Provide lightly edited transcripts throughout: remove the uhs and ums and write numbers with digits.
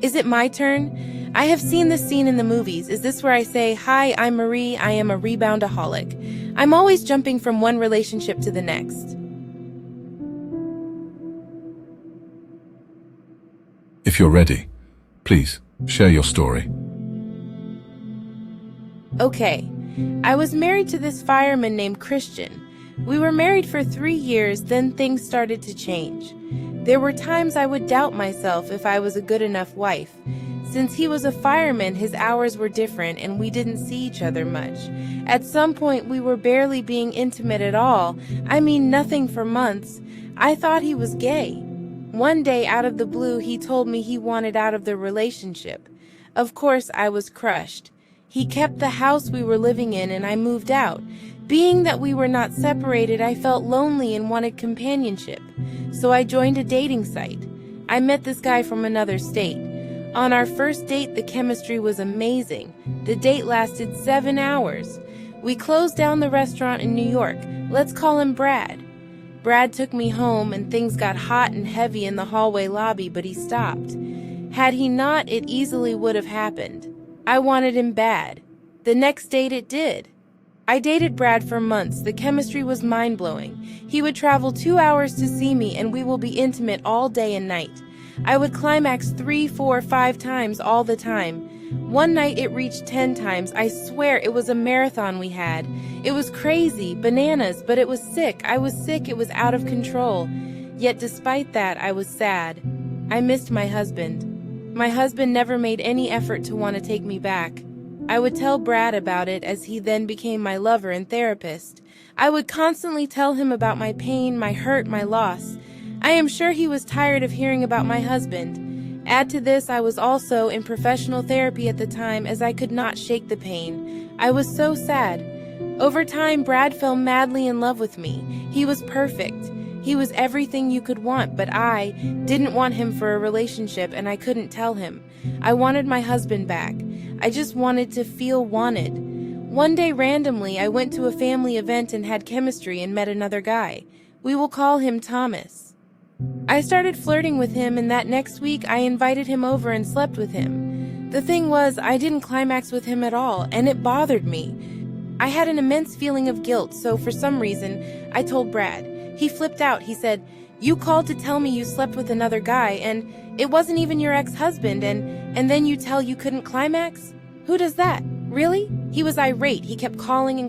Is it my turn? I have seen this scene in the movies. Is this where I say, "Hi, I'm Marie, I am a reboundaholic"? I'm always jumping from one relationship to the next. If you're ready, please share your story. Okay, I was married to this fireman named Christian. We were married for 3 years, then things started to change. There were times I would doubt myself if I was a good enough wife. Since he was a fireman, his hours were different and we didn't see each other much. At some point, we were barely being intimate at all. I mean, nothing for months. I thought he was gay. One day, out of the blue, he told me he wanted out of the relationship. Of course, I was crushed. He kept the house we were living in and I moved out. Being that we were not separated, I felt lonely and wanted companionship. So I joined a dating site. I met this guy from another state. On our first date, the chemistry was amazing. The date lasted 7 hours. We closed down the restaurant in New York. Let's call him Brad. Brad took me home and things got hot and heavy in the hallway lobby, but he stopped. Had he not, it easily would have happened. I wanted him bad. The next date it did. I dated Brad for months. The chemistry was mind-blowing. He would travel 2 hours to see me and we will be intimate all day and night. I would climax 3, 4, 5 times all the time. One night it reached 10 times. I swear it was a marathon we had. It was crazy, bananas, but it was sick. I was sick, it was out of control. Yet despite that, I was sad. I missed my husband. My husband never made any effort to want to take me back. I would tell Brad about it as he then became my lover and therapist. I would constantly tell him about my pain, my hurt, my loss. I am sure he was tired of hearing about my husband. Add to this, I was also in professional therapy at the time as I could not shake the pain. I was so sad. Over time, Brad fell madly in love with me. He was perfect. He was everything you could want, but I didn't want him for a relationship and I couldn't tell him. I wanted my husband back. I just wanted to feel wanted. One day randomly, I went to a family event and had chemistry and met another guy. We will call him Thomas. I started flirting with him and that next week I invited him over and slept with him. The thing was, I didn't climax with him at all and it bothered me. I had an immense feeling of guilt, so for some reason, I told Brad. He flipped out. He said, "You called to tell me you slept with another guy and it wasn't even your ex-husband and then you tell you couldn't climax? Who does that? Really?" He was irate. He kept calling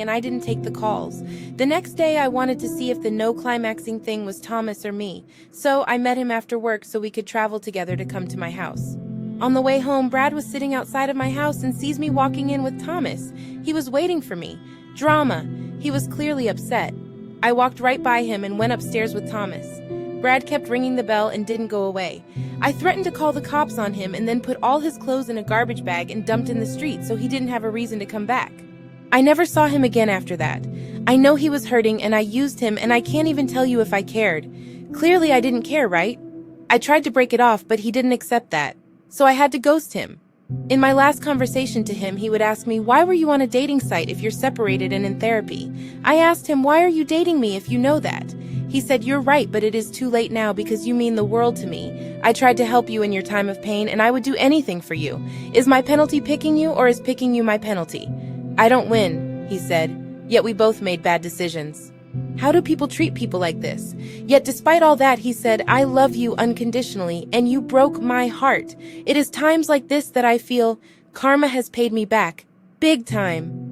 and I didn't take the calls. The next day I wanted to see if the no climaxing thing was Thomas or me. So I met him after work so we could travel together to come to my house. On the way home, Brad was sitting outside of my house and sees me walking in with Thomas. He was waiting for me. Drama. He was clearly upset. I walked right by him and went upstairs with Thomas. Brad kept ringing the bell and didn't go away. I threatened to call the cops on him and then put all his clothes in a garbage bag and dumped in the street so he didn't have a reason to come back. I never saw him again after that. I know he was hurting and I used him and I can't even tell you if I cared. Clearly I didn't care, right? I tried to break it off, but he didn't accept that. So I had to ghost him. In my last conversation to him, he would ask me, "Why were you on a dating site if you're separated and in therapy?" I asked him, "Why are you dating me if you know that?" He said, "You're right, but it is too late now because you mean the world to me. I tried to help you in your time of pain and I would do anything for you. Is my penalty picking you or is picking you my penalty?" "I don't win," he said, yet we both made bad decisions. How do people treat people like this? Yet despite all that, he said, "I love you unconditionally and you broke my heart. It is times like this that I feel karma has paid me back. Big time."